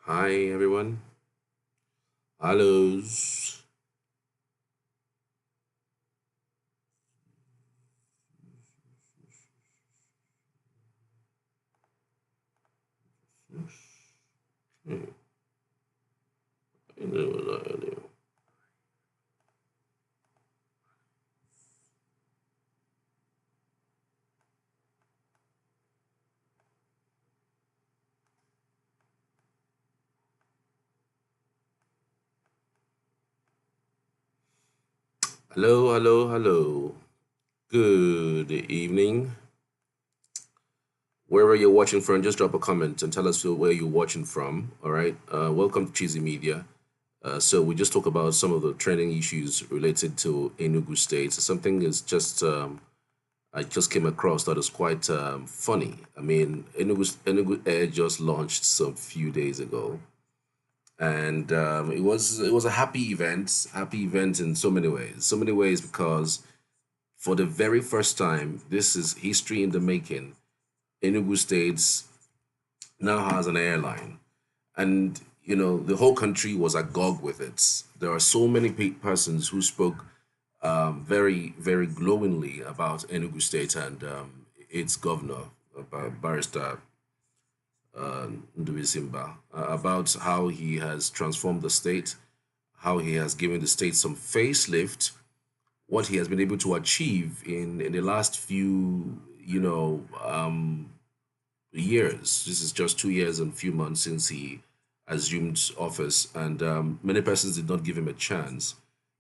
Hi everyone. Hellos. Hmm, I know it was earlier. Hello, hello, hello. Good evening. Wherever you're watching from, just drop a comment and tell us where you're watching from. All right. Welcome to Cheesy Media. So we just talk about some of the trending issues related to Enugu State. Something is just I just came across that is quite funny. I mean, Enugu Air just launched some few days ago, and it was a happy event in so many ways because for the very first time, this is history in the making. Enugu States now has an airline, and the whole country was agog with it. There are so many persons who spoke very very glowingly about Enugu State and its governor, Barrister Ndubisimba, about how he has transformed the state, how he has given the state some facelift, what he has been able to achieve in the last few, years. This is just 2 years and few months since he assumed office, and many persons did not give him a chance,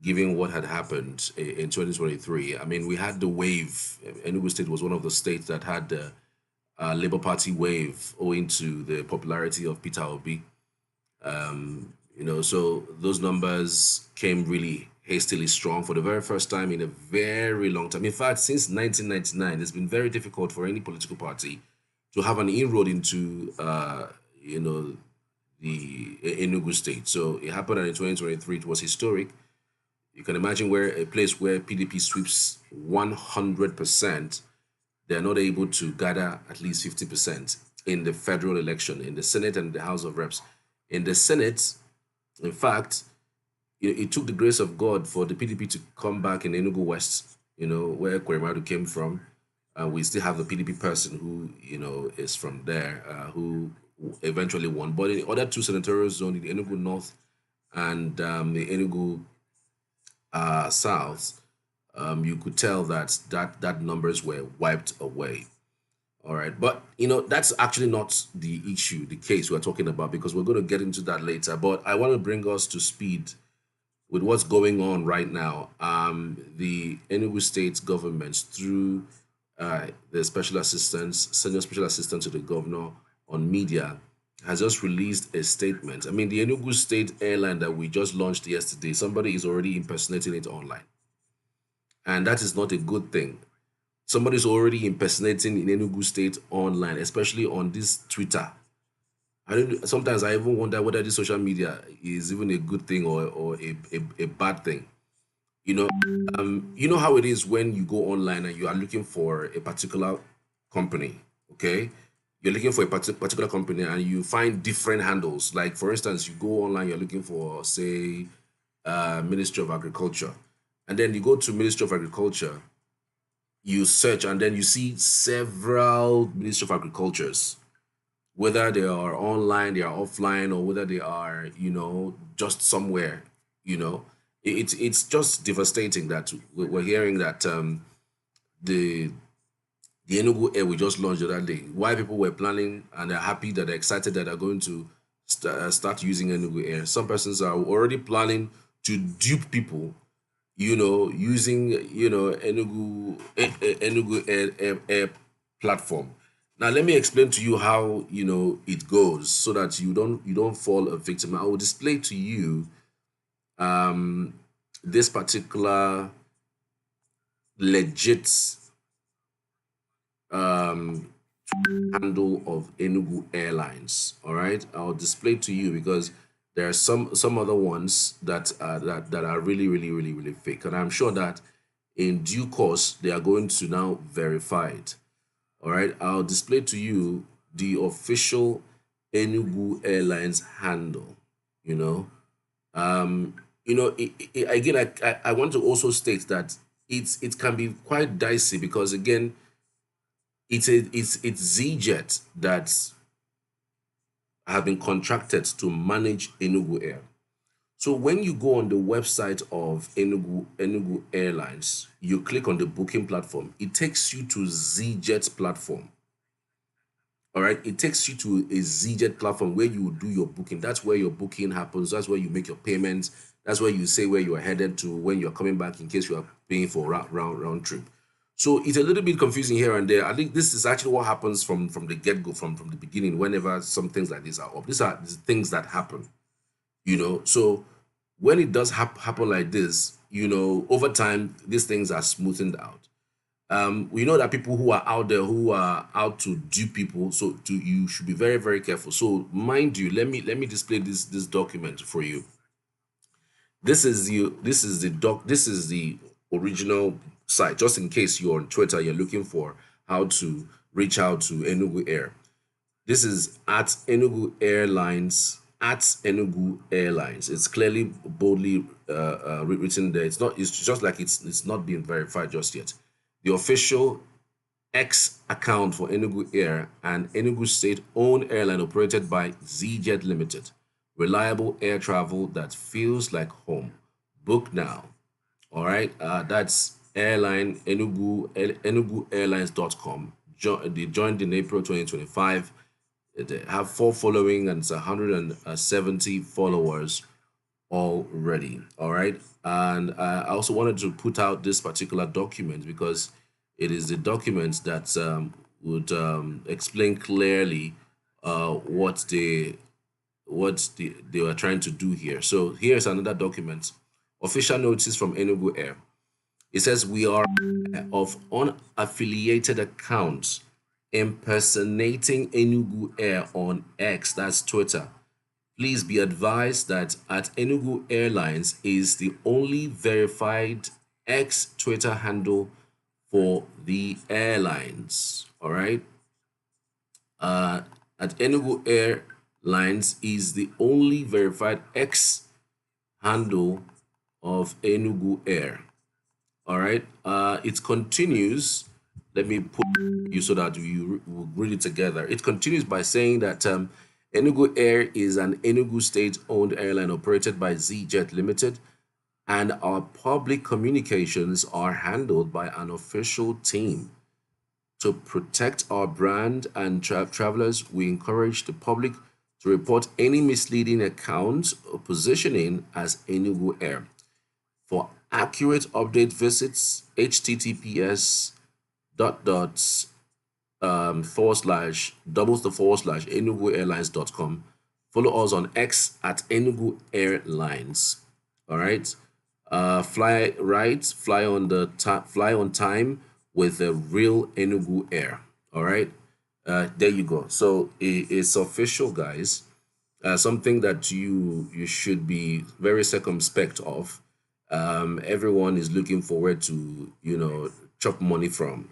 given what had happened in 2023. I mean, we had the wave. Enugu State was one of the states that had the Labour Party wave owing to the popularity of Peter Obi. So those numbers came really hastily strong for the very first time in a very long time. In fact, since 1999, it's been very difficult for any political party to have an inroad into, the Enugu state. So it happened in 2023. It was historic. You can imagine where a place where PDP sweeps 100%, they're not able to gather at least 50% in the federal election, in the Senate and the House of Reps. In the Senate, in fact, it took the grace of God for the PDP to come back in Enugu West, where Kweremadu came from. We still have the PDP person who, is from there, who eventually won. But in the other two senatorial zones, in the Enugu North and the Enugu South, you could tell that numbers were wiped away. All right, but that's actually not the issue, the case we're talking about, because we're going to get into that later. But I want to bring us to speed with what's going on right now. The Enugu State government, through the special assistants, senior special assistant to the governor on media, has just released a statement. I mean, the Enugu State airline that we just launched yesterday, somebody is already impersonating it online, and that is not a good thing. Somebody's already impersonating in Enugu State online, especially on this Twitter. I don't. Sometimes I even wonder whether this social media is even a good thing or a bad thing. You know, you know how it is when you go online and you are looking for a particular company. Okay, you're looking for a particular company and you find different handles. Like for instance, you go online, you're looking for say Ministry of Agriculture, and then you go to Ministry of Agriculture, you search, and then you see several Ministry of Agricultures, whether they are online, they are offline, or whether they are, just somewhere, you know. It's just devastating that we're hearing that the the Enugu Air we just launched the other day. Why people were planning and they're happy that they're excited that they're going to start using Enugu Air. Some persons are already planning to dupe people, using Enugu Air platform. Now let me explain to you how it goes so that you don't fall a victim. I will display to you um, this particular legit um, handle of Enugu Airlines. All right, I'll display to you because there are some other ones that are really really really really fake, and I'm sure that in due course they are going to now verify it. All right, I'll display to you the official Enugu Airlines handle. You know, um, again, I want to also state that it can be quite dicey because again, it's ZJet that have been contracted to manage Enugu Air. So when you go on the website of Enugu Airlines, you click on the booking platform. It takes you to ZJet's platform. All right, it takes you to a ZJet platform where you do your booking. That's where your booking happens. That's where you make your payments. That's where you say where you are headed to when you're coming back in case you are paying for round trip. So it's a little bit confusing here and there. I think this is actually what happens from the get go, from the beginning. Whenever some things like this are up, these are the things that happen. So when it does happen like this, over time these things are smoothened out. We know that people who are out there who are out to dupe people, so you should be very very careful. So mind you, let me display this document for you. This is the original site, just in case you're on Twitter, you're looking for how to reach out to Enugu Air. This is at Enugu Airlines, at Enugu Airlines. It's clearly boldly written there. It's just like it's not being verified just yet. The official X account for Enugu Air, an Enugu state-owned airline operated by ZJet Limited. Reliable air travel that feels like home. Book now. All right, that's airline enuguairlines.com. They joined in April 2025. They have 4 following and it's 170 followers already. All right. And I also wanted to put out this particular document because it is the document that would explain clearly what they were trying to do here. So here's another document. Official notice from Enugu Air. It says we are of unaffiliated accounts impersonating Enugu Air on X, that's Twitter. Please be advised that at Enugu Airlines is the only verified X Twitter handle for the airlines. All right. At Enugu Airlines is the only verified X handle of Enugu Air. All right. It continues. Let me put you so that you will read it together. It continues by saying that Enugu Air is an Enugu state-owned airline operated by ZJet Limited, and our public communications are handled by an official team. To protect our brand and travelers, we encourage the public to report any misleading accounts or positioning as Enugu Air. For accurate update visits, https dot dot forward slash doubles the forward slash enuguairlines.com. Follow us on X at Enugu Airlines. All right. Fly right, fly on time with a real Enugu Air. All right. There you go. So it's official, guys. Something that you should be very circumspect of. Everyone is looking forward to chop money from.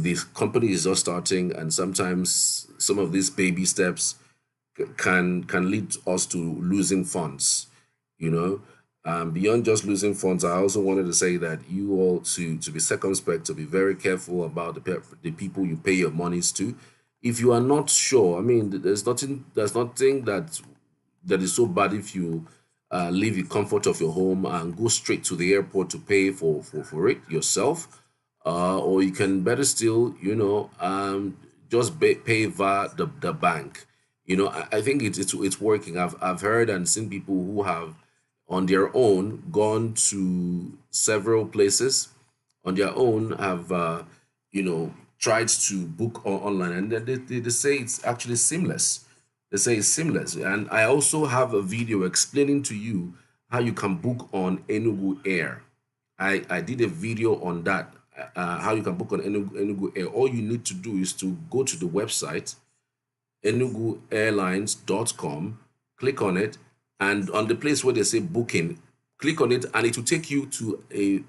This company is just starting, and sometimes some of these baby steps can lead us to losing funds. You know, beyond just losing funds, I also wanted to say that you all to be circumspect, to be very careful about the people you pay your monies to. If you are not sure, I mean, there's nothing that is so bad if you leave the comfort of your home and go straight to the airport to pay for it yourself. Or you can better still, just pay via the bank. I think it's working. I've heard and seen people who have on their own gone to several places on their own, have tried to book online, and then they say it's actually seamless. They say it's seamless. And I also have a video explaining to you how you can book on Enugu Air. I did a video on that, how you can book on Enugu Air. All you need to do is to go to the website, enuguairlines.com, click on it, and on the place where they say booking, click on it, and it will take you to a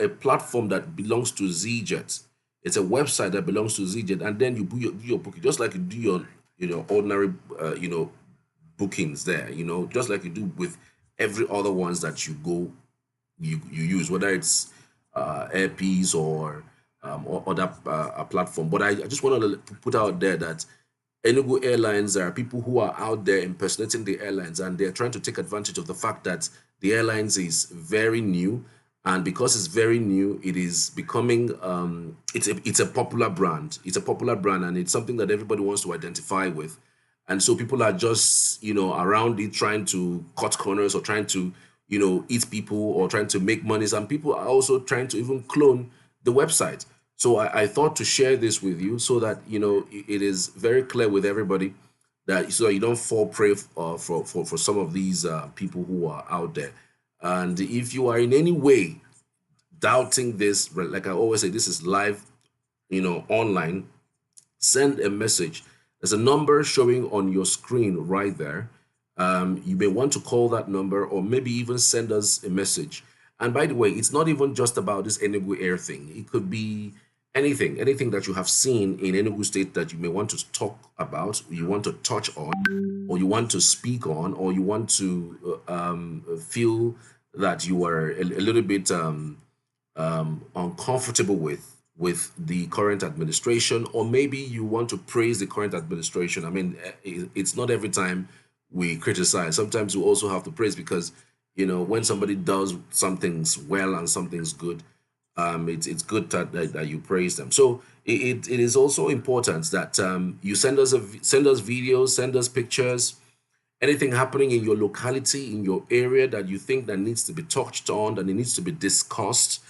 platform that belongs to ZJet. It's a website that belongs to ZJet, and then you do your booking just like you do ordinary bookings there, just like you do with every other ones that you use, whether it's Airpiece or other platform. But I just want to put out there that Enugu Airlines, there are people who are out there impersonating the airlines, and they're trying to take advantage of the fact that the airlines is very new, and because it's very new, it is becoming it's a popular brand. It's a popular brand, and it's something that everybody wants to identify with. And so people are just around it, trying to cut corners or trying to eat people or trying to make money. Some people are also trying to even clone the website. So I thought to share this with you so that it is very clear with everybody, that so that you don't fall prey for some of these people who are out there. And if you are in any way doubting this, like I always say, this is live, online. Send a message. There's a number showing on your screen right there. You may want to call that number, or maybe even send us a message. And by the way, it's not even just about this Enugu Air thing. It could be anything that you have seen in Enugu State that you may want to talk about, you want to touch on, or you want to speak on, or you want to feel that you are a little bit uncomfortable with the current administration, or maybe you want to praise the current administration. I mean, it's not every time we criticize. Sometimes we also have to praise, because when somebody does something's well and something's good, it's good that you praise them. So it is also important that you send us videos, send us pictures, anything happening in your locality, in your area that you think that needs to be touched on, that it needs to be discussed.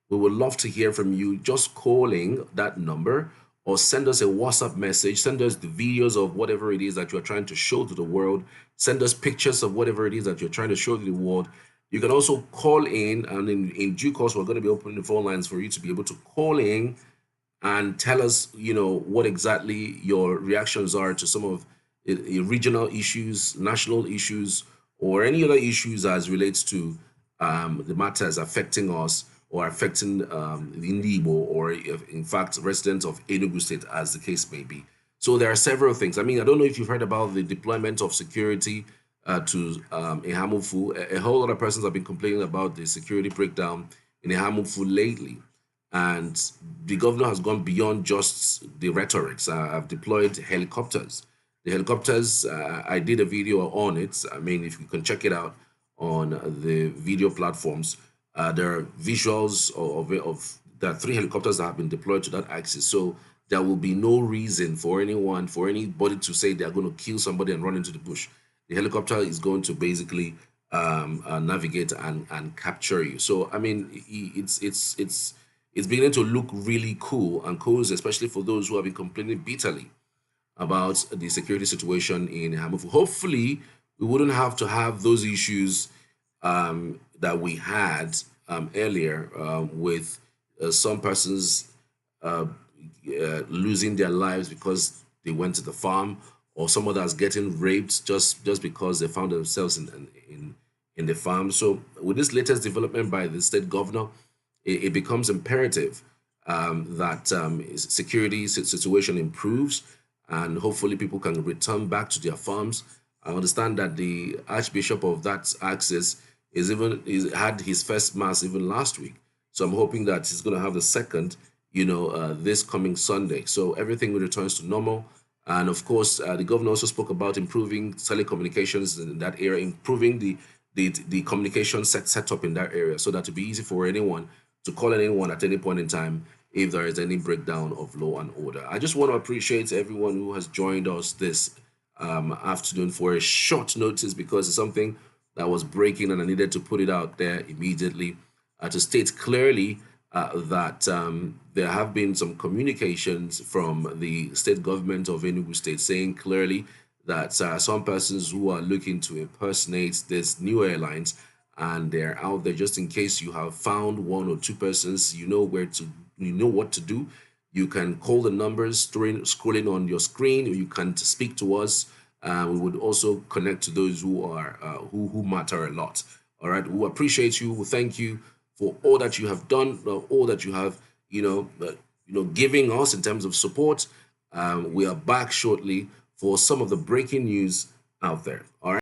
We would love to hear from you. Just calling that number, or send us a WhatsApp message. Send us the videos of whatever it is that you're trying to show to the world. Send us pictures of whatever it is that you're trying to show to the world. You can also call in, and in due course, we're going to be opening the phone lines for you to be able to call in and tell us, what exactly your reactions are to some of regional issues, national issues, or any other issues as relates to the matters affecting us or affecting the Indibo, or in fact residents of Enugu State, as the case may be. So there are several things. I mean, I don't know if you've heard about the deployment of security to Ihamufu. A whole lot of persons have been complaining about the security breakdown in Ihamufu lately. And the governor has gone beyond just the rhetorics. I've deployed helicopters. The helicopters, I did a video on it. I mean, if you can check it out on the video platforms, there are visuals of there are 3 helicopters that have been deployed to that axis. So there will be no reason for anybody to say they're going to kill somebody and run into the bush. The helicopter is going to basically navigate and capture you. So I mean, it's beginning to look really cool and cozy, especially for those who have been complaining bitterly about the security situation in Hamufu. Hopefully, we wouldn't have to have those issues that we had earlier with some persons losing their lives because they went to the farm, or some others getting raped just because they found themselves in the farm. So with this latest development by the state governor, it becomes imperative that security situation improves, and hopefully people can return back to their farms. I understand that the Archbishop of that axis had his first mass even last week, so I'm hoping that he's going to have the second, this coming Sunday. So everything returns to normal. And of course, the governor also spoke about improving telecommunications in that area, improving the communication set up in that area, so that it be easy for anyone to call anyone at any point in time if there is any breakdown of law and order. I just want to appreciate everyone who has joined us this afternoon for a short notice, because it's something that was breaking and I needed to put it out there immediately to state clearly that there have been some communications from the state government of Enugu State saying clearly that some persons who are looking to impersonate this new airlines, and they're out there. Just in case you have found 1 or 2 persons, you know what to do. You can call the numbers scrolling on your screen, or you can speak to us. We would also connect to those who are who matter a lot. All right, we appreciate you. We thank you for all that you have done, all that you have, giving us in terms of support. We are back shortly for some of the breaking news out there. All right.